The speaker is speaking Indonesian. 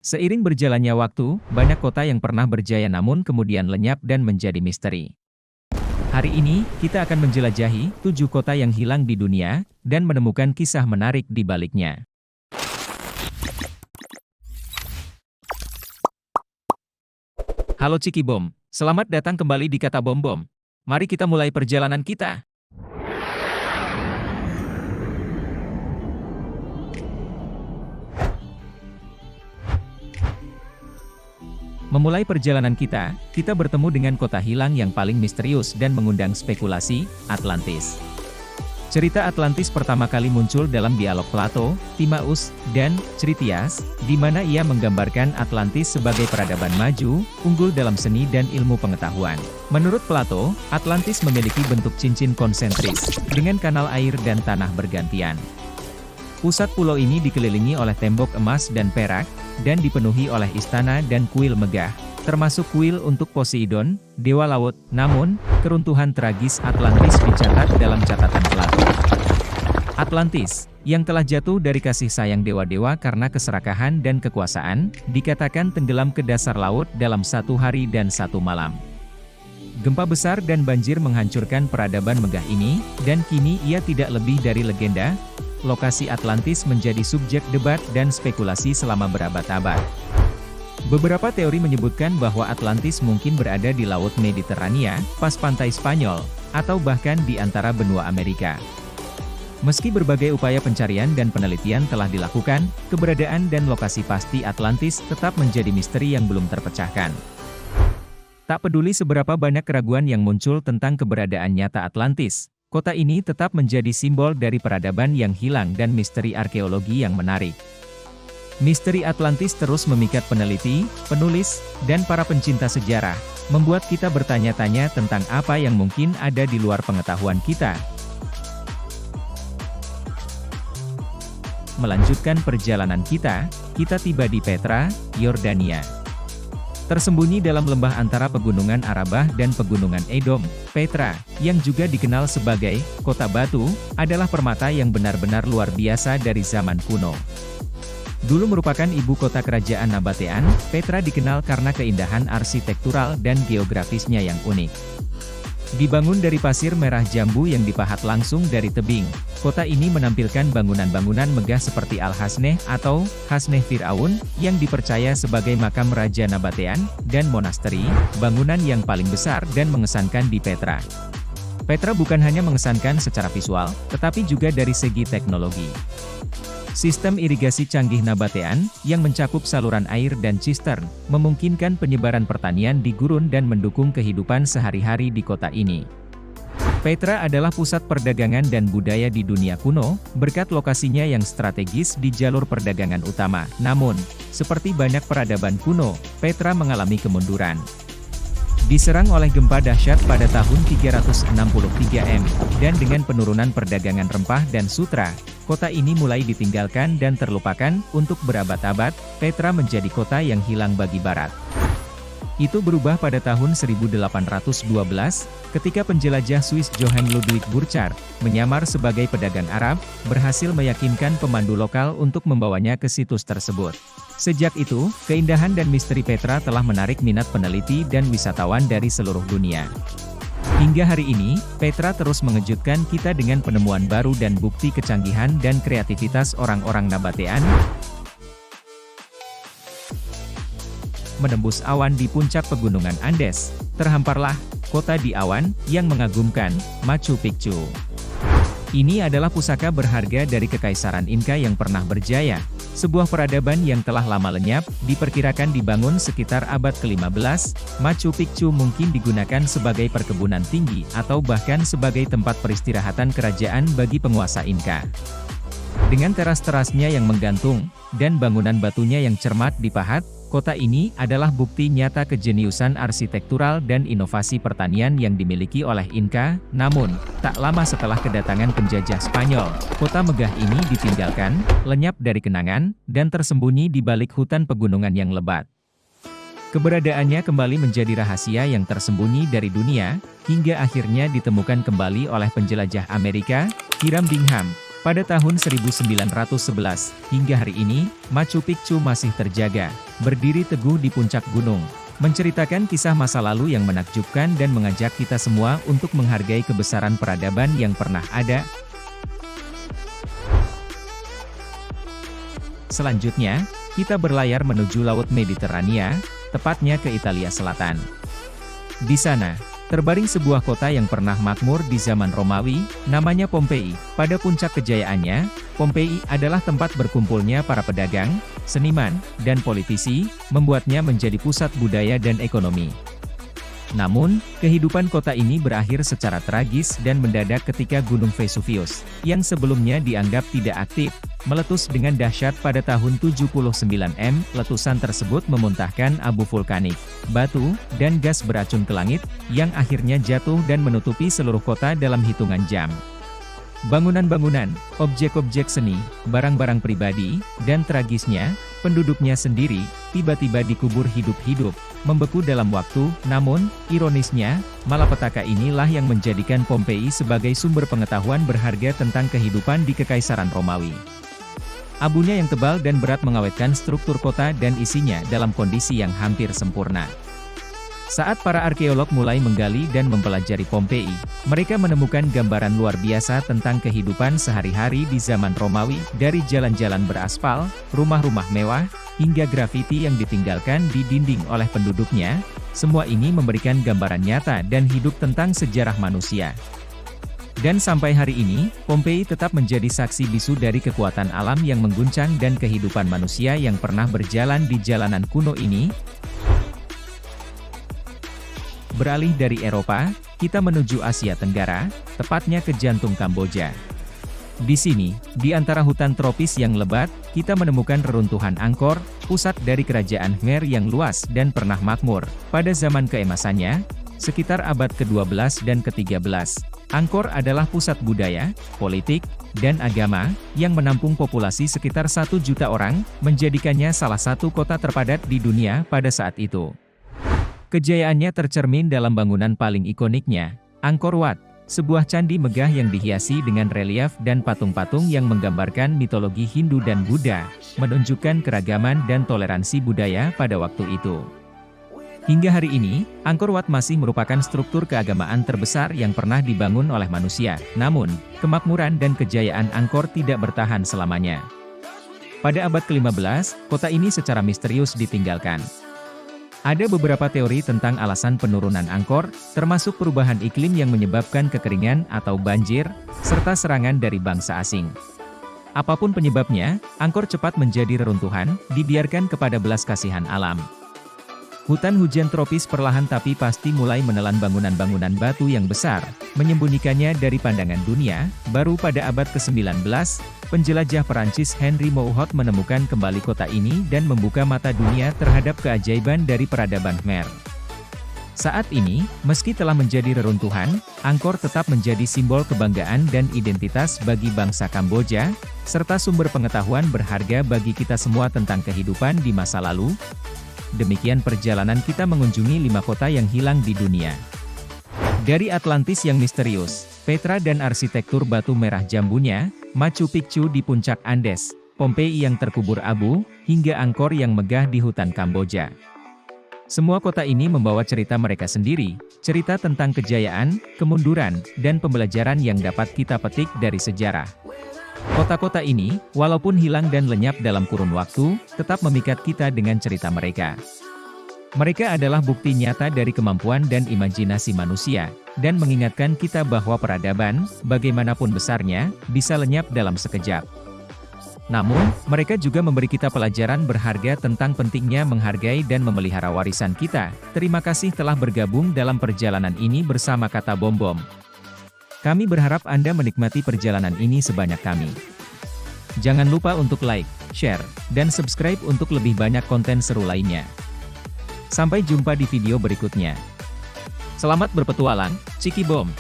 Seiring berjalannya waktu, banyak kota yang pernah berjaya namun kemudian lenyap dan menjadi misteri. Hari ini, kita akan menjelajahi 7 kota yang hilang di dunia, dan menemukan kisah menarik di baliknya. Halo Ciki Bom, selamat datang kembali di Kata Bom Bom. Mari kita mulai perjalanan kita. Memulai perjalanan kita bertemu dengan kota hilang yang paling misterius dan mengundang spekulasi, Atlantis. Cerita Atlantis pertama kali muncul dalam dialog Plato, Timaeus, dan Critias, di mana ia menggambarkan Atlantis sebagai peradaban maju, unggul dalam seni dan ilmu pengetahuan. Menurut Plato, Atlantis memiliki bentuk cincin konsentris, dengan kanal air dan tanah bergantian. Pusat pulau ini dikelilingi oleh tembok emas dan perak, dan dipenuhi oleh istana dan kuil megah, termasuk kuil untuk Poseidon, dewa laut. Namun, keruntuhan tragis Atlantis dicatat dalam catatan Plato. Atlantis, yang telah jatuh dari kasih sayang dewa-dewa karena keserakahan dan kekuasaan, dikatakan tenggelam ke dasar laut dalam 1 hari dan 1 malam. Gempa besar dan banjir menghancurkan peradaban megah ini, dan kini ia tidak lebih dari legenda. Lokasi Atlantis menjadi subjek debat dan spekulasi selama berabad-abad. Beberapa teori menyebutkan bahwa Atlantis mungkin berada di Laut Mediterania, pas pantai Spanyol, atau bahkan di antara benua Amerika. Meski berbagai upaya pencarian dan penelitian telah dilakukan, keberadaan dan lokasi pasti Atlantis tetap menjadi misteri yang belum terpecahkan. Tak peduli seberapa banyak keraguan yang muncul tentang keberadaan nyata Atlantis, kota ini tetap menjadi simbol dari peradaban yang hilang dan misteri arkeologi yang menarik. Misteri Atlantis terus memikat peneliti, penulis, dan para pencinta sejarah, membuat kita bertanya-tanya tentang apa yang mungkin ada di luar pengetahuan kita. Melanjutkan perjalanan kita tiba di Petra, Yordania. Tersembunyi dalam lembah antara pegunungan Arabah dan pegunungan Edom, Petra, yang juga dikenal sebagai Kota Batu, adalah permata yang benar-benar luar biasa dari zaman kuno. Dulu merupakan ibu kota kerajaan Nabatean, Petra dikenal karena keindahan arsitektural dan geografisnya yang unik. Dibangun dari pasir merah jambu yang dipahat langsung dari tebing, kota ini menampilkan bangunan-bangunan megah seperti Al-Hasneh atau Hasneh Fir'aun, yang dipercaya sebagai makam Raja Nabatean, dan monasteri, bangunan yang paling besar dan mengesankan di Petra. Petra bukan hanya mengesankan secara visual, tetapi juga dari segi teknologi. Sistem irigasi canggih Nabatean, yang mencakup saluran air dan cistern, memungkinkan penyebaran pertanian di gurun dan mendukung kehidupan sehari-hari di kota ini. Petra adalah pusat perdagangan dan budaya di dunia kuno, berkat lokasinya yang strategis di jalur perdagangan utama. Namun, seperti banyak peradaban kuno, Petra mengalami kemunduran. Diserang oleh gempa dahsyat pada tahun 363 M, dan dengan penurunan perdagangan rempah dan sutra, kota ini mulai ditinggalkan dan terlupakan. Untuk berabad-abad, Petra menjadi kota yang hilang bagi Barat. Itu berubah pada tahun 1812, ketika penjelajah Swiss Johann Ludwig Burchard, menyamar sebagai pedagang Arab, berhasil meyakinkan pemandu lokal untuk membawanya ke situs tersebut. Sejak itu, keindahan dan misteri Petra telah menarik minat peneliti dan wisatawan dari seluruh dunia. Hingga hari ini, Petra terus mengejutkan kita dengan penemuan baru dan bukti kecanggihan dan kreativitas orang-orang Nabatean. Menembus awan di puncak pegunungan Andes, terhamparlah kota di awan yang mengagumkan, Machu Picchu. Ini adalah pusaka berharga dari Kekaisaran Inka yang pernah berjaya. Sebuah peradaban yang telah lama lenyap, diperkirakan dibangun sekitar abad ke-15, Machu Picchu mungkin digunakan sebagai perkebunan tinggi atau bahkan sebagai tempat peristirahatan kerajaan bagi penguasa Inka. Dengan teras-terasnya yang menggantung, dan bangunan batunya yang cermat dipahat, kota ini adalah bukti nyata kejeniusan arsitektural dan inovasi pertanian yang dimiliki oleh Inka. Namun, tak lama setelah kedatangan penjajah Spanyol, kota megah ini ditinggalkan, lenyap dari kenangan, dan tersembunyi di balik hutan pegunungan yang lebat. Keberadaannya kembali menjadi rahasia yang tersembunyi dari dunia, hingga akhirnya ditemukan kembali oleh penjelajah Amerika, Hiram Bingham, Pada tahun 1911, hingga hari ini, Machu Picchu masih terjaga, berdiri teguh di puncak gunung, menceritakan kisah masa lalu yang menakjubkan dan mengajak kita semua untuk menghargai kebesaran peradaban yang pernah ada. Selanjutnya, kita berlayar menuju Laut Mediterania, tepatnya ke Italia Selatan. Di sana, terbaring sebuah kota yang pernah makmur di zaman Romawi, namanya Pompei. Pada puncak kejayaannya, Pompei adalah tempat berkumpulnya para pedagang, seniman, dan politisi, membuatnya menjadi pusat budaya dan ekonomi. Namun, kehidupan kota ini berakhir secara tragis dan mendadak ketika Gunung Vesuvius, yang sebelumnya dianggap tidak aktif, meletus dengan dahsyat pada tahun 79 m. Letusan tersebut memuntahkan abu vulkanik, batu, dan gas beracun ke langit, yang akhirnya jatuh dan menutupi seluruh kota dalam hitungan jam. Bangunan-bangunan, objek-objek seni, barang-barang pribadi, dan tragisnya, penduduknya sendiri, tiba-tiba dikubur hidup-hidup, membeku dalam waktu. Namun, ironisnya, malapetaka inilah yang menjadikan Pompei sebagai sumber pengetahuan berharga tentang kehidupan di Kekaisaran Romawi. Abunya yang tebal dan berat mengawetkan struktur kota dan isinya dalam kondisi yang hampir sempurna. Saat para arkeolog mulai menggali dan mempelajari Pompei, mereka menemukan gambaran luar biasa tentang kehidupan sehari-hari di zaman Romawi, dari jalan-jalan beraspal, rumah-rumah mewah, hingga grafiti yang ditinggalkan di dinding oleh penduduknya. Semua ini memberikan gambaran nyata dan hidup tentang sejarah manusia. Dan sampai hari ini, Pompei tetap menjadi saksi bisu dari kekuatan alam yang mengguncang dan kehidupan manusia yang pernah berjalan di jalanan kuno ini. Beralih dari Eropa, kita menuju Asia Tenggara, tepatnya ke jantung Kamboja. Di sini, di antara hutan tropis yang lebat, kita menemukan reruntuhan Angkor, pusat dari kerajaan Khmer yang luas dan pernah makmur. Pada zaman keemasannya, sekitar abad ke-12 dan ke-13, Angkor adalah pusat budaya, politik, dan agama, yang menampung populasi sekitar 1 juta orang, menjadikannya salah satu kota terpadat di dunia pada saat itu. Kejayaannya tercermin dalam bangunan paling ikoniknya, Angkor Wat, sebuah candi megah yang dihiasi dengan relief dan patung-patung yang menggambarkan mitologi Hindu dan Buddha, menunjukkan keragaman dan toleransi budaya pada waktu itu. Hingga hari ini, Angkor Wat masih merupakan struktur keagamaan terbesar yang pernah dibangun oleh manusia. Namun, kemakmuran dan kejayaan Angkor tidak bertahan selamanya. Pada abad ke-15, kota ini secara misterius ditinggalkan. Ada beberapa teori tentang alasan penurunan Angkor, termasuk perubahan iklim yang menyebabkan kekeringan atau banjir, serta serangan dari bangsa asing. Apapun penyebabnya, Angkor cepat menjadi reruntuhan, dibiarkan kepada belas kasihan alam. Hutan hujan tropis perlahan tapi pasti mulai menelan bangunan-bangunan batu yang besar, menyembunyikannya dari pandangan dunia. Baru pada abad ke-19, penjelajah Perancis Henry Mouhot menemukan kembali kota ini dan membuka mata dunia terhadap keajaiban dari peradaban Khmer. Saat ini, meski telah menjadi reruntuhan, Angkor tetap menjadi simbol kebanggaan dan identitas bagi bangsa Kamboja, serta sumber pengetahuan berharga bagi kita semua tentang kehidupan di masa lalu. Demikian perjalanan kita mengunjungi 5 kota yang hilang di dunia. Dari Atlantis yang misterius, Petra dan arsitektur batu merah jambunya, Machu Picchu di puncak Andes, Pompei yang terkubur abu, hingga Angkor yang megah di hutan Kamboja. Semua kota ini membawa cerita mereka sendiri, cerita tentang kejayaan, kemunduran, dan pembelajaran yang dapat kita petik dari sejarah. Kota-kota ini, walaupun hilang dan lenyap dalam kurun waktu, tetap memikat kita dengan cerita mereka. Mereka adalah bukti nyata dari kemampuan dan imajinasi manusia, dan mengingatkan kita bahwa peradaban, bagaimanapun besarnya, bisa lenyap dalam sekejap. Namun, mereka juga memberi kita pelajaran berharga tentang pentingnya menghargai dan memelihara warisan kita. Terima kasih telah bergabung dalam perjalanan ini bersama Kata Bom Bom. Kami berharap Anda menikmati perjalanan ini sebanyak kami. Jangan lupa untuk like, share, dan subscribe untuk lebih banyak konten seru lainnya. Sampai jumpa di video berikutnya. Selamat berpetualang, Ciki Bom!